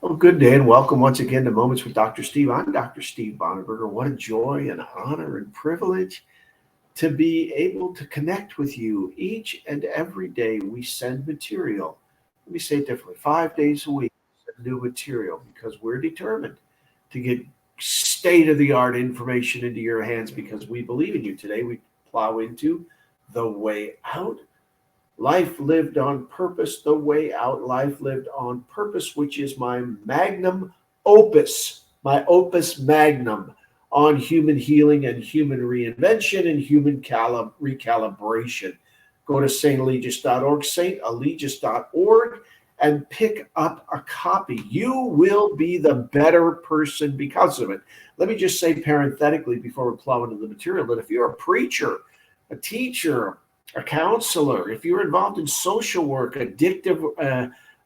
Well, good day and welcome once again to Moments with Dr. Steve. I'm Dr. Steve Bonneberger. What a joy and honor and privilege to be able to connect with you each and every day. We send material. Let me say it differently, 5 days a week, send new material because we're determined to get state of the art information into your hands because we believe in you. Today, we plow into the way out. Life lived on purpose, the way out, life lived on purpose, which is my magnum opus, my opus magnum on human healing and human reinvention and human recalibration. Go to saintalegius.org, saintalegius.org, and pick up a copy. You will be the better person because of it. Let me just say parenthetically before we plow into the material that if you're a preacher, a teacher, a counselor, if you're involved in social work, addictive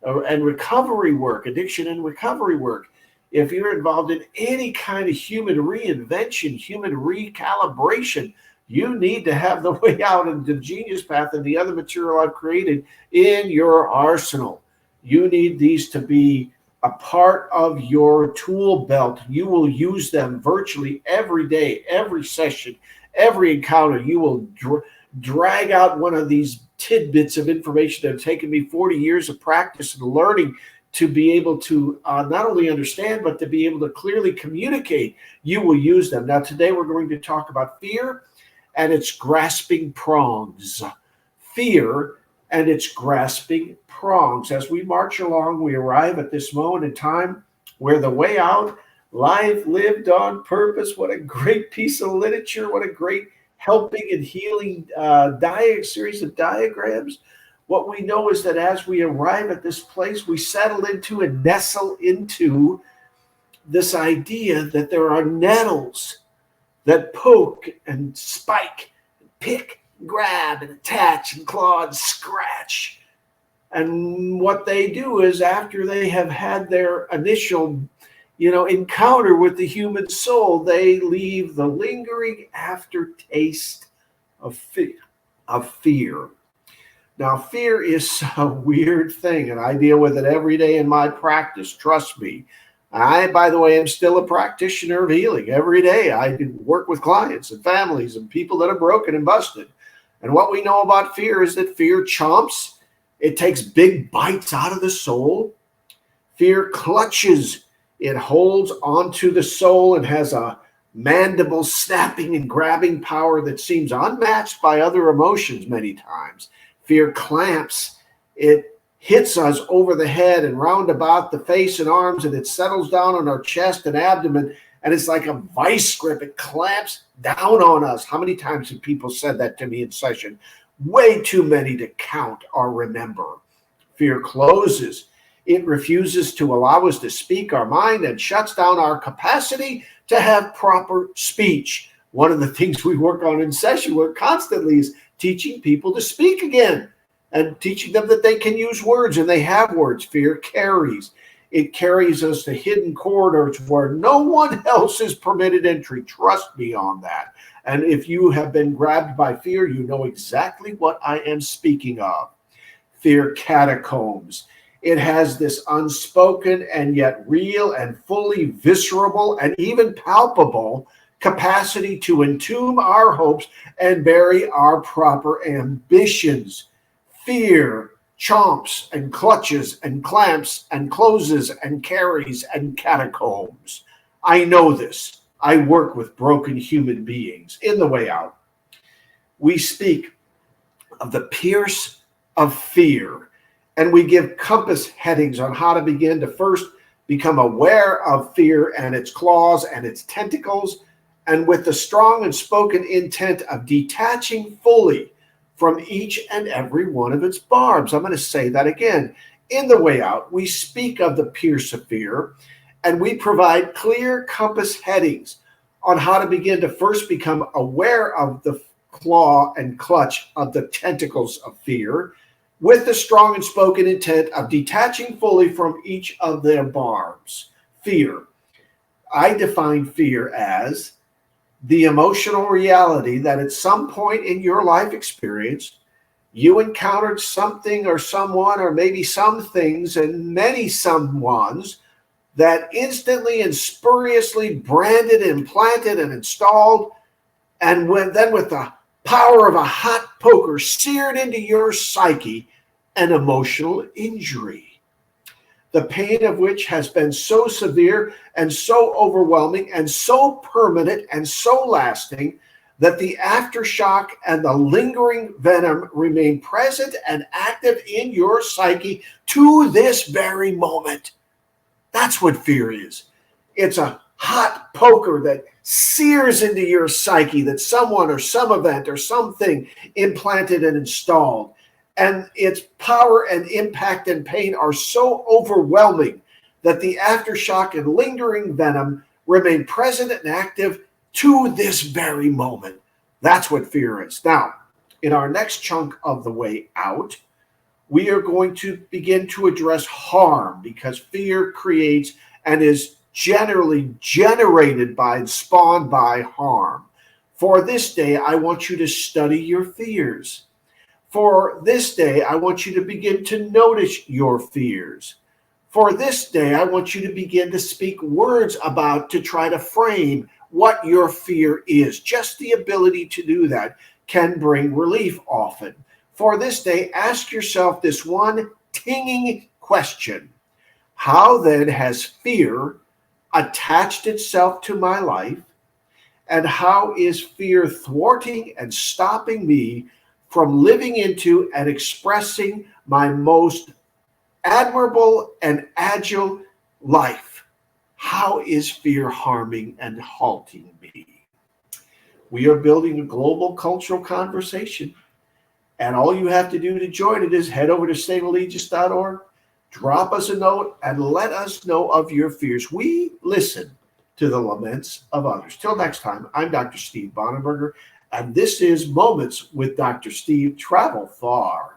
and recovery work, addiction and recovery work, if you're involved in any kind of human reinvention, human recalibration, you need to have the way out and the Genius Path and the other material I've created in your arsenal. You need these to be a part of your tool belt. You will use them virtually every day, every session, every encounter. You will drag out one of these tidbits of information that have taken me 40 years of practice and learning to be able to not only understand, but to be able to clearly communicate. You will use them. Now, today we're going to talk about fear and its grasping prongs. Fear and its grasping prongs. As we march along, we arrive at this moment in time where the way out, life lived on purpose. What a great piece of literature. What a great helping and healing series of diagrams. What we know is that as we arrive at this place, we settle into and nestle into this idea that there are nettles that poke and spike, and pick, and grab, and attach, and claw, and scratch. And what they do is after they have had their initial encounter with the human soul, they leave the lingering aftertaste of fear. Now, fear is a weird thing, and I deal with it every day in my practice. Trust me. I, by the way, am still a practitioner of healing. Every day I work with clients and families and people that are broken and busted. And what we know about fear is that fear chomps. It takes big bites out of the soul. Fear clutches. It holds onto the soul and has a mandible snapping and grabbing power that seems unmatched by other emotions many times. Fear clamps. It hits us over the head and round about the face and arms, and it settles down on our chest and abdomen, and it's like a vice grip. It clamps down on us. How many times have people said that to me in session? Way too many to count or remember. Fear closes. It refuses to allow us to speak our mind and shuts down our capacity to have proper speech. One of the things we work on in session work constantly is teaching people to speak again and teaching them that they can use words and they have words. Fear carries. It carries us to hidden corridors where no one else is permitted entry. Trust me on that. And if you have been grabbed by fear, you know exactly what I am speaking of. Fear catacombs. It has this unspoken and yet real and fully visceral and even palpable capacity to entomb our hopes and bury our proper ambitions. Fear chomps and clutches and clamps and closes and carries and catacombs. I know this. I work with broken human beings. In the way out, we speak of the pierce of fear, and we give compass headings on how to begin to first become aware of fear and its claws and its tentacles, and with the strong and spoken intent of detaching fully from each and every one of its barbs. I'm going to say that again. In the way out, we speak of the pierce of fear, and we provide clear compass headings on how to begin to first become aware of the claw and clutch of the tentacles of fear, with the strong and spoken intent of detaching fully from each of their barbs. Fear. I define fear as the emotional reality that at some point in your life experience, you encountered something or someone or maybe some things and many someones that instantly and spuriously branded, implanted, and installed, and then with the power of a hot poker seared into your psyche an emotional injury, the pain of which has been so severe and so overwhelming and so permanent and so lasting that the aftershock and the lingering venom remain present and active in your psyche to this very moment. That's what fear is. It's a hot poker that sears into your psyche that someone or some event or something implanted and installed. And its power and impact and pain are so overwhelming that the aftershock and lingering venom remain present and active to this very moment. That's what fear is. Now, in our next chunk of the way out, we are going to begin to address harm, because fear creates and is generally generated by and spawned by harm. For this day, I want you to study your fears. For this day, I want you to begin to notice your fears. For this day, I want you to begin to speak words about, to try to frame what your fear is. Just the ability to do that can bring relief often. For this day, ask yourself this one tinging question. How then has fear attached itself to my life? And how is fear thwarting and stopping me from living into and expressing my most admirable and agile life? How is fear harming and halting me? We are building a global cultural conversation, and all you have to do to join it is head over to stateofallegiance.org, drop us a note, and let us know of your fears. We listen to the laments of others. Till next time, I'm Dr. Steve Bonenberger, and this is Moments with Dr. Steve. Travel far.